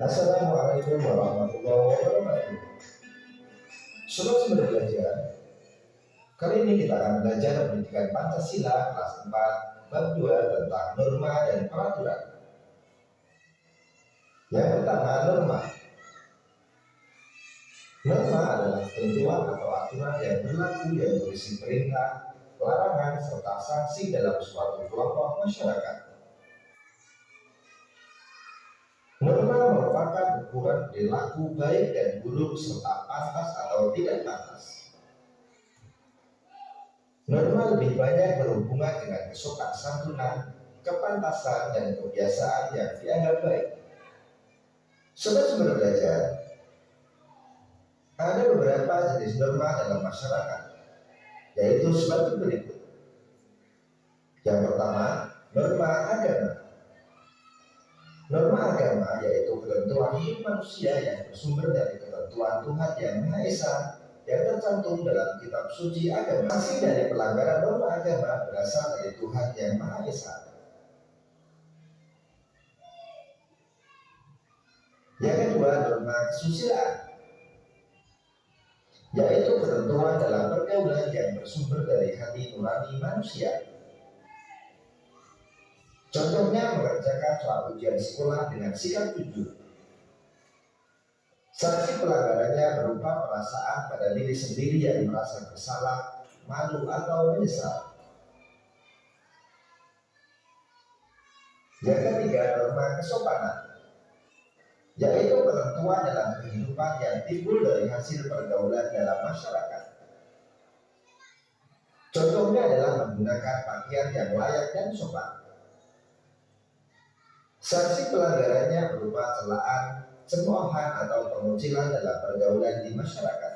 Assalamualaikum warahmatullahi wabarakatuh. Sobat Sumber Belajar, kali ini kita akan belajar pendidikan Pancasila kelas 4 bab 2 tentang norma dan peraturan. Yang pertama, norma. Norma adalah ketentuan atau aturan yang berlaku yang berisi perintah, larangan, serta sanksi dalam suatu kelompok masyarakat. Norma merupakan ukuran perilaku baik dan buruk serta pantas atau tidak pantas. Norma lebih banyak berhubungan dengan kesopan santunan, kepantasan, dan kebiasaan yang dianggap baik. Sobat Sumber Belajar, ada beberapa jenis norma dalam masyarakat, yaitu sebagai berikut. Yang pertama, norma agama. Norma agama yaitu ketentuan hidup manusia yang bersumber dari ketentuan Tuhan Yang Maha Esa yang tercantum dalam kitab suci agama. Sanksi dari pelanggaran norma agama berasal dari Tuhan Yang Maha Esa. Yang kedua, norma kesusilaan, yaitu ketentuan dalam pergaulan yang bersumber dari hati nurani manusia. Contohnya mengerjakan soal ujian sekolah dengan sikap jujur. Sanksi pelanggarannya berupa perasaan pada diri sendiri yang merasa bersalah, malu, atau menyesal. Yang ketiga, norma kesopanan, yaitu ketentuan dalam kehidupan yang timbul dari hasil pergaulan dalam masyarakat. Contohnya adalah menggunakan pakaian yang layak dan sopan. Sanksi pelanggarannya berupa celaan, cemoohan, atau pengucilan dalam pergaulan di masyarakat.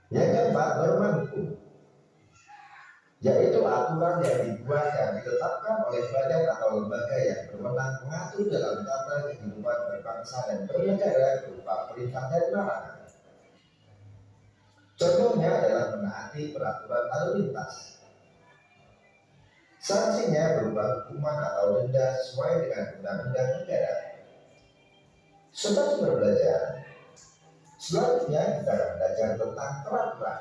Yang keempat, norma hukum, yaitu aturan yang dibuat dan ditetapkan oleh badan atau lembaga yang berwenang mengatur dalam tata kehidupan berbangsa dan bernegara berupa perintah dan larangan. Contohnya adalah menaati peraturan lalu lintas. Sanksinya berupa hukuman atau denda sesuai dengan undang-undang negara. Sobat Sumber Belajar, selanjutnya kita akan belajar tentang peraturan.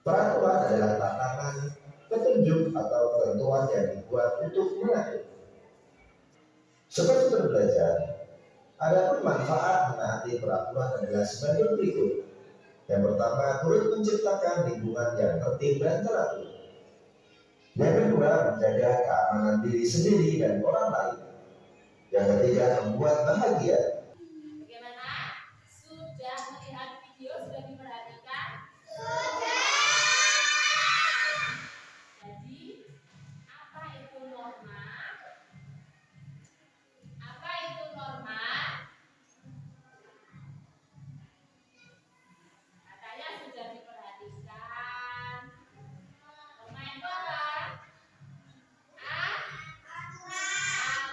Peraturan adalah tatanan, petunjuk, atau ketentuan yang dibuat untuk mengatur. Sobat Sumber Belajar, adapun manfaat menaati peraturan adalah sebagai berikut. Yang pertama, turut menciptakan lingkungan yang tertib dan teratur. Yang kedua, menjaga keamanan diri sendiri dan orang lain. Yang ketiga, membuat bahagia. Bagaimana? Sudah melihat video? Sudah diperhatikan? Sudah. Jadi, apa itu norma? Apa itu norma? Katanya sudah diperhatikan. Norma itu apa? Aturan.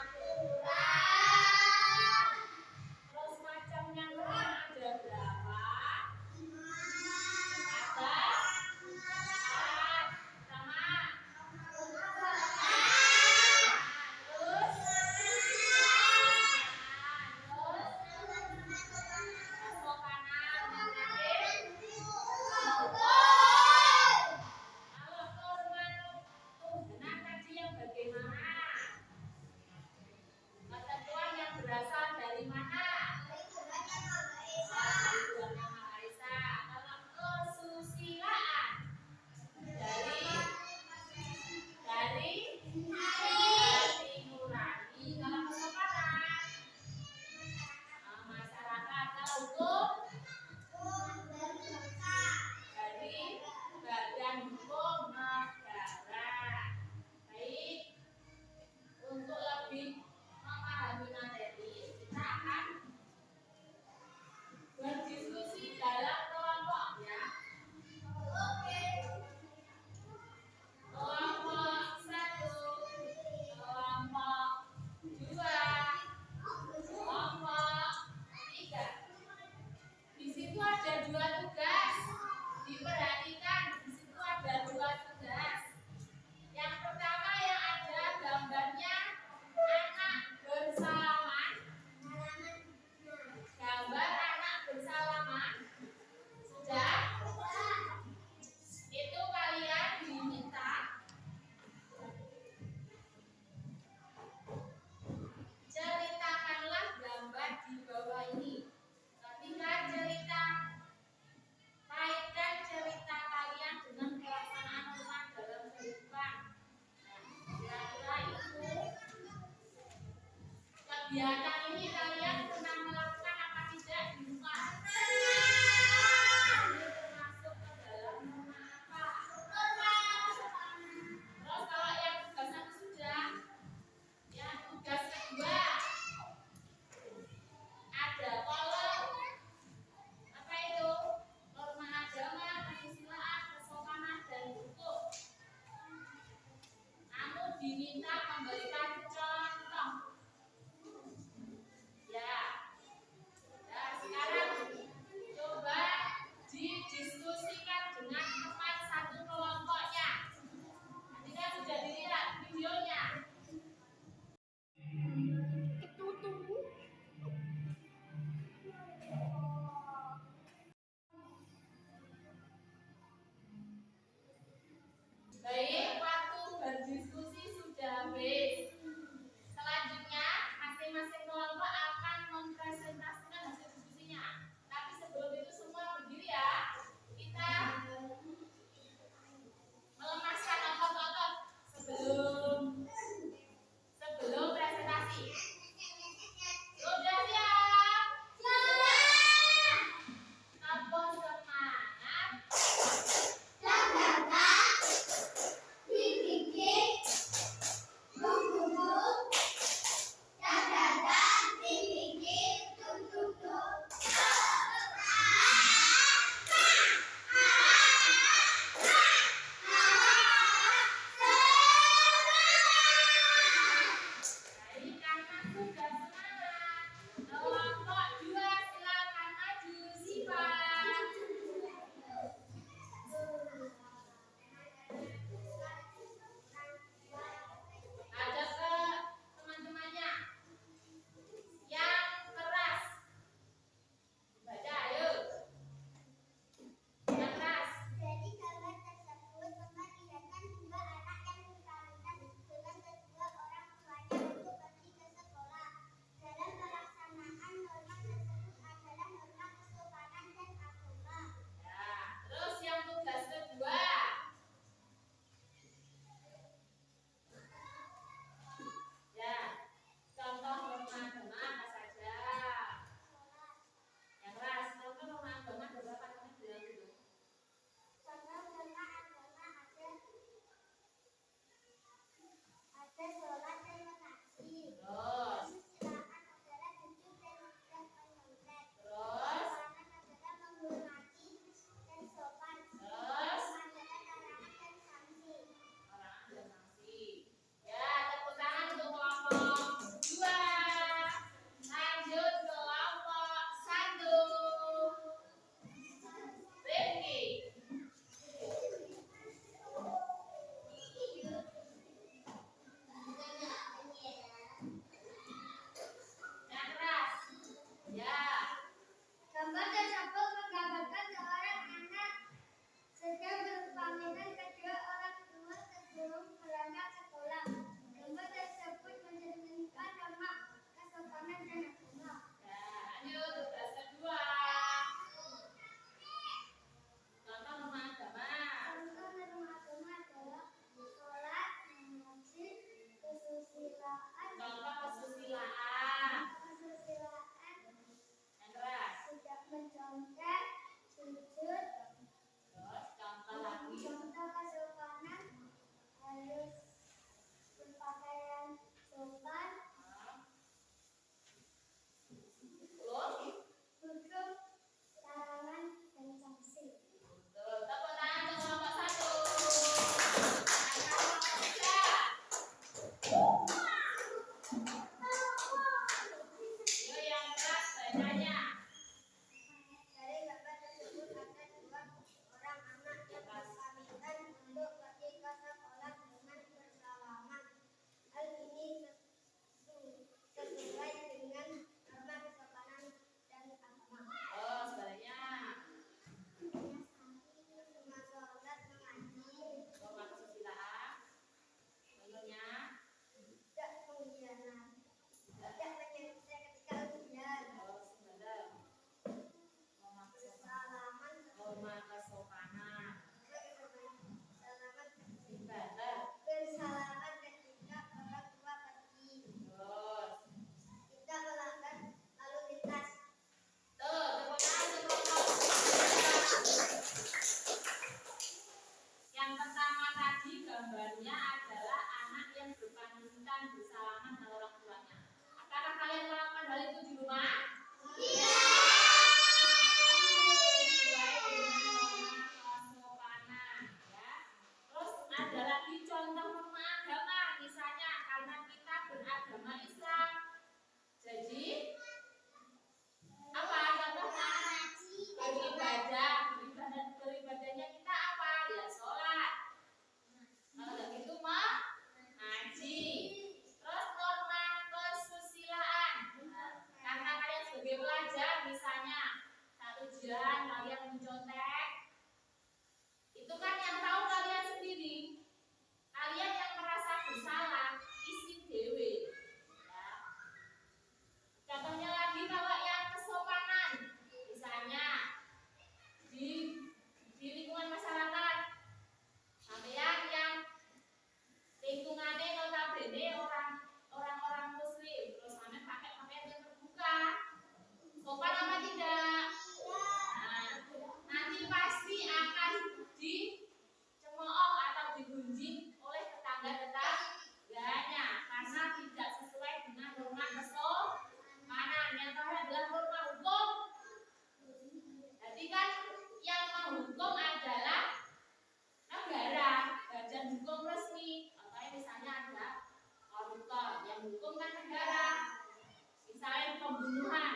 kegiatan ini kalian pernah melakukan apa tidak di rumah? Ini termasuk ke dalam norma apa? Terus kalau yang tugas satu sudah, yang tugas kedua ada kolom apa itu? Norma agama, kesusilaan, kesopanan dan hukum. Kamu diminta memberikan contoh. Ya. Nah, sekarang coba didiskusikan dengan teman satu kelompoknya. Tadi kan sudah dilihat videonya. Baik, waktu berdiskusi sudah habis. pembunuhan.